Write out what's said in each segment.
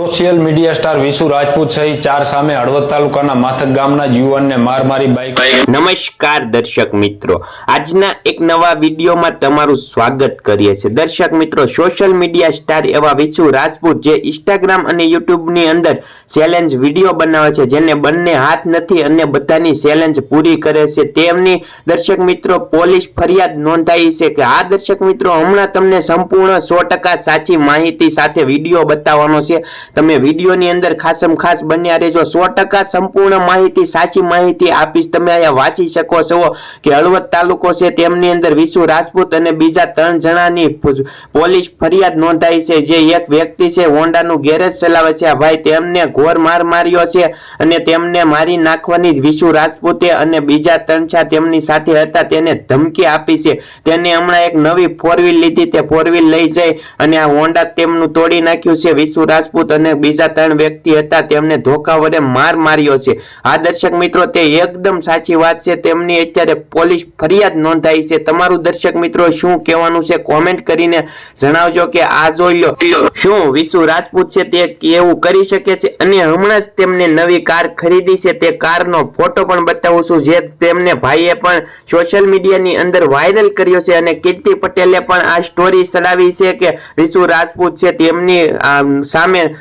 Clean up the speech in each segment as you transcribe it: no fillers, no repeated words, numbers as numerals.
Social media star Vishu Rajput સહિત 4 સામે હળવદ તાલુકાના માથક ગામના યુવાનને માર મારી બાઇક. નમસ્કાર દર્શક મિત્રો, આજના એક નવા વિડીયોમાં તમારું સ્વાગત કરીએ છીએ. દર્શક મિત્રો, સોશિયલ મીડિયા સ્ટાર એવા વિશુ રાજપૂત જે ઇન્સ્ટાગ્રામ અને યુટ્યુબની અંદર ચેલેન્જ વિડીયો બનાવે છે, જેને બંને હાથ નથી અને બધાની ચેલેન્જ પૂરી કરે છે, તેમની દર્શક મિત્રો પોલીસ ફરિયાદ નોંધાઈ છે. કે આ દર્શક મિત્રો હમણાં તમને સંપૂર્ણ 100% સાચી માહિતી સાથે વિડીયો બતાવવાનો છે. તમે વિડીયોની અંદર ખાસમ ખાસ બન્યા રહેજો. 100% સંપૂર્ણ માહિતી, સાચી માહિતી આપીશ. તમે અહીંયા વાંચી શકો છો કે હળવદ તાલુકો છે, તેમની અંદર વિશુ રાજપૂત અને બીજા 3 જણાની પોલીસ ફરિયાદ નોંધાઈ છે. જે એક વ્યક્તિ છે હોન્ડાનું ગેરેજ ચલાવે છે, આ ભાઈ તેમને ઘોર માર માર્યો છે અને તેમને મારી નાખવાની વિશુ રાજપૂતે અને બીજા 3-4 તેમની સાથે હતા તેને ધમકી આપી છે. તેને હમણાં એક નવી 4 વ્હીલ લીધી, તે 4 વ્હીલ લઈ જઈ અને આ હોન્ડા તેમનું તોડી નાખ્યું છે. વિશુ રાજપૂત અને બીજા 3 વ્યક્તિ હતા તેમને ધોકા વડે માર માર્યો છે. આ દર્શક મિત્રો તે એકદમ સાચી વાત છે. તેમની અત્યારે પોલીસ ફરિયાદ નોંધાઈ છે. તમારું દર્શક મિત્રો શું કહેવાનું છે કોમેન્ટ કરીને જણાવજો કે આ જોઈ લો, શું વિશુ રાજપૂત છે તે એવું કરી શકે છે. અને હમણાં જ તેમને નવી કાર ખરીદી છે, તે કારનો ફોટો પણ બતાવું છું, જે તેમને ભાઈએ પણ સોશિયલ મીડિયાની અંદર વાયરલ કર્યો છે. અને કીર્તિ પટેલે પણ આ સ્ટોરી ચડાવી છે કે વિશુ રાજપૂત છે તેમની સામે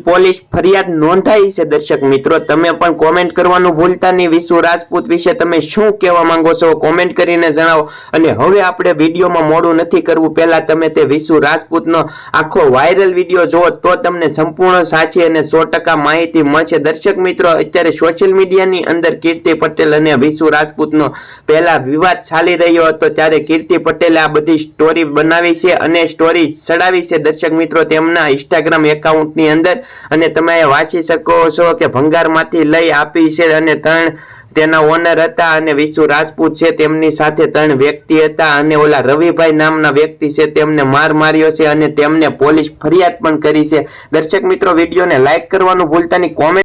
પોલીસ ફરિયાદ નોંધાઈ છે. દર્શક મિત્રો તમે પણ કોમેન્ટ કરવાનું ભૂલતા નહીં. વિશુ રાજપૂત વિશે તમે શું કહેવા માંગો છો કોમેન્ટ કરીને જણાવો. અને હવે આપણે વિડીયોમાં મોડું નથી કરવું, પહેલા તમે તે વિશુ રાજપૂતનો આખો વાયરલ વિડીયો જુઓ તો તમને સંપૂર્ણ સાચી અને 100% માહિતી મળશે. દર્શક મિત્રો અત્યારે સોશિયલ મીડિયાની અંદર કીર્તિ પટેલ અને વિશુ રાજપૂતનો પહેલા વિવાદ ચાલી રહ્યો હતો, ત્યારે કીર્તિ પટેલે આ બધી સ્ટોરી બનાવી છે અને સ્ટોરી ચડાવી છે. દર્શક મિત્રો તેમના ઇન્સ્ટાગ્રામ એકાઉન્ટની અંદર અને તમે વાંચી શકો છો કે ભંગારમાંથી લઈ આપી છે અને 3 તેના ઓનર હતા અને વિશુ રાજપૂત છે તેમની સાથે 3 વ્યક્તિ હતા અને ઓલા રવિભાઈ નામના વ્યક્તિ છે તેમને માર માર્યો છે અને તેમને પોલીસ ફરિયાદ પણ કરી છે. દર્શક મિત્રો વિડીયોને લાઈક કરવાનું ભૂલતા નહીં, કોમેન્ટ